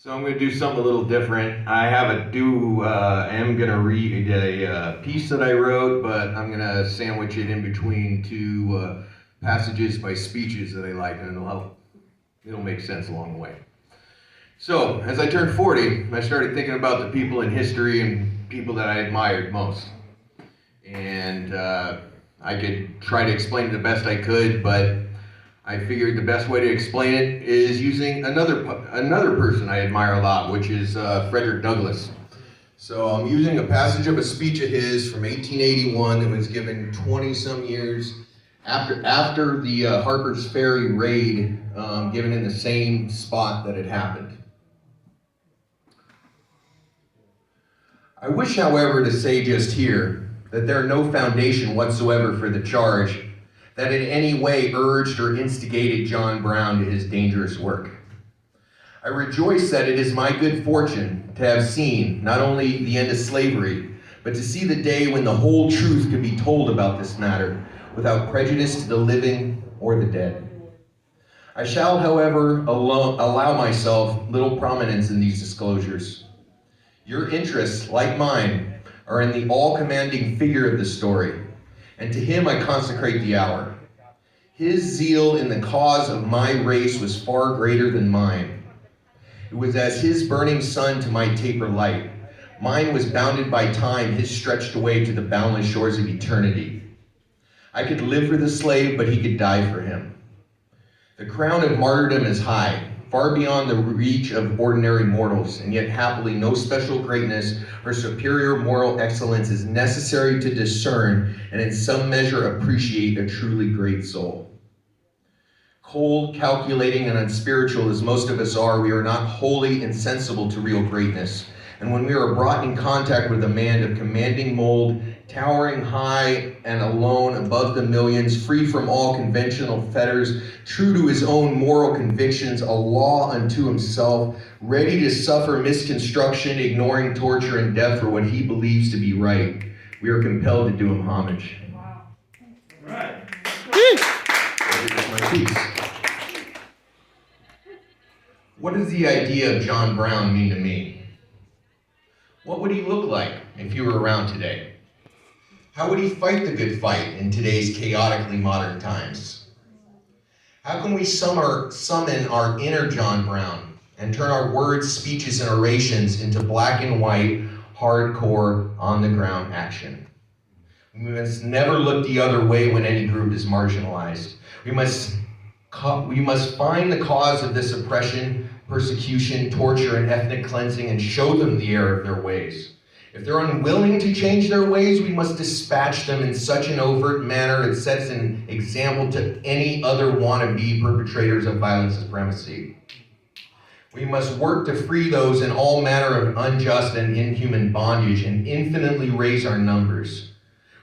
So I'm going to do something a little different. I am going to read a piece that I wrote, but I'm going to sandwich it in between two passages by speeches that I like, and it'll make sense along the way. So, as I turned 40, I started thinking about the people in history and people that I admired most. And I could try to explain it the best I could, but I figured the best way to explain it is using another person I admire a lot, which is Frederick Douglass. So I'm using a passage of a speech of his from 1881 that was given 20-some years after the Harper's Ferry raid, given in the same spot that had happened. I wish, however, to say just here that there are no foundation whatsoever for the charge that in any way urged or instigated John Brown to his dangerous work. I rejoice that it is my good fortune to have seen not only the end of slavery, but to see the day when the whole truth could be told about this matter without prejudice to the living or the dead. I shall, however, allow myself little prominence in these disclosures. Your interests, like mine, are in the all-commanding figure of the story, and to him I consecrate the hour. His zeal in the cause of my race was far greater than mine. It was as his burning sun to my taper light. Mine was bounded by time, his stretched away to the boundless shores of eternity. I could live for the slave, but he could die for him. The crown of martyrdom is high, far beyond the reach of ordinary mortals, and yet happily no special greatness or superior moral excellence is necessary to discern and in some measure appreciate a truly great soul. Cold, calculating, and unspiritual as most of us are, we are not wholly insensible to real greatness. And when we are brought in contact with a man of commanding mold, towering high and alone above the millions, free from all conventional fetters, true to his own moral convictions, a law unto himself, ready to suffer misconstruction, ignoring torture and death for what he believes to be right, we are compelled to do him homage. Wow. Right. My piece. What does the idea of John Brown mean to me? What would he look like if he were around today? How would he fight the good fight in today's chaotically modern times? How can we summon our inner John Brown and turn our words, speeches, and orations into black and white, hardcore, on-the-ground action? We must never look the other way when any group is marginalized. We must find the cause of this oppression, persecution, torture, and ethnic cleansing and show them the error of their ways. If they're unwilling to change their ways, we must dispatch them in such an overt manner it sets an example to any other wannabe perpetrators of violent supremacy. We must work to free those in all manner of unjust and inhuman bondage and infinitely raise our numbers.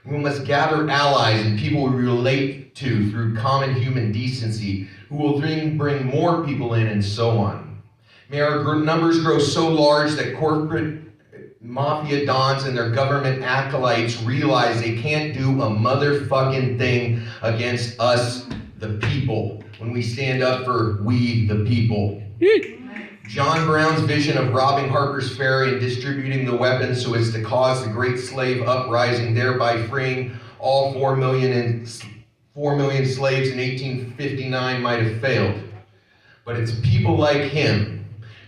We must gather allies and people we relate to through common human decency who will bring more people in and so on. May our numbers grow so large that corporate mafia dons and their government acolytes realize they can't do a motherfucking thing against us, the people, when we stand up for we, the people. John Brown's vision of robbing Harper's Ferry and distributing the weapons so as to cause the great slave uprising, thereby freeing all 4 million slaves in 1859 might have failed. But it's people like him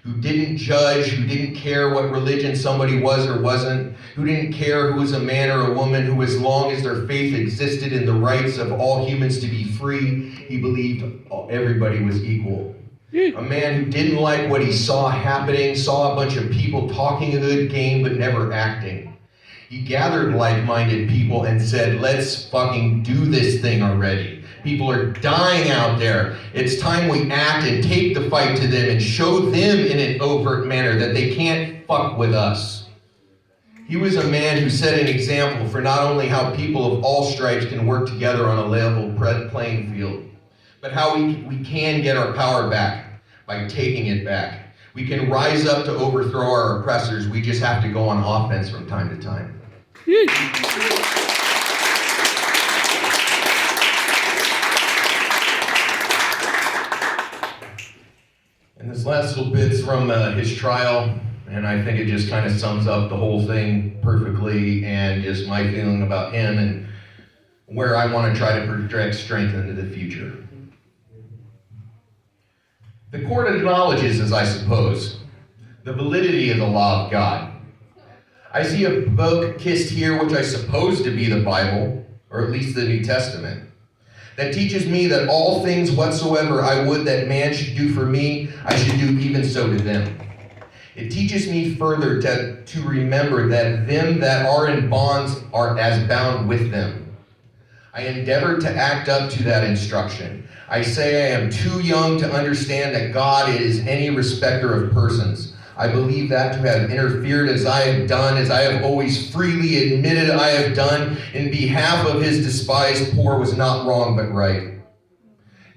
who didn't judge, who didn't care what religion somebody was or wasn't, who didn't care who was a man or a woman, who as long as their faith existed in the rights of all humans to be free, he believed everybody was equal. A man who didn't like what he saw happening, saw a bunch of people talking a good game but never acting. He gathered like-minded people and said, let's fucking do this thing already. People are dying out there. It's time we act and take the fight to them and show them in an overt manner that they can't fuck with us. He was a man who set an example for not only how people of all stripes can work together on a level playing field, but how we can get our power back by taking it back. We can rise up to overthrow our oppressors. We just have to go on offense from time to time. And this last little bit's from his trial, and I think it just kind of sums up the whole thing perfectly, and just my feeling about him and where I want to try to project strength into the future. The court acknowledges, as I suppose, the validity of the law of God. I see a book kissed here, which I suppose to be the Bible, or at least the New Testament, that teaches me that all things whatsoever I would that man should do for me, I should do even so to them. It teaches me further to remember that them that are in bonds are as bound with them. I endeavor to act up to that instruction. I say I am too young to understand that God is any respecter of persons. I believe that to have interfered as I have done, as I have always freely admitted I have done, in behalf of his despised poor was not wrong but right.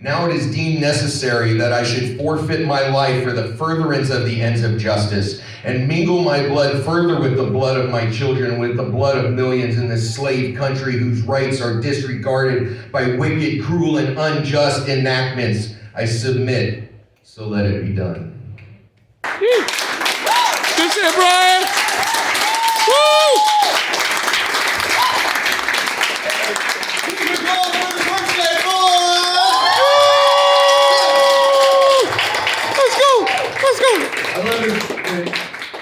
Now it is deemed necessary that I should forfeit my life for the furtherance of the ends of justice, and mingle my blood further with the blood of my children, with the blood of millions in this slave country whose rights are disregarded by wicked, cruel, and unjust enactments. I submit, so let it be done. Good shit, Bryan!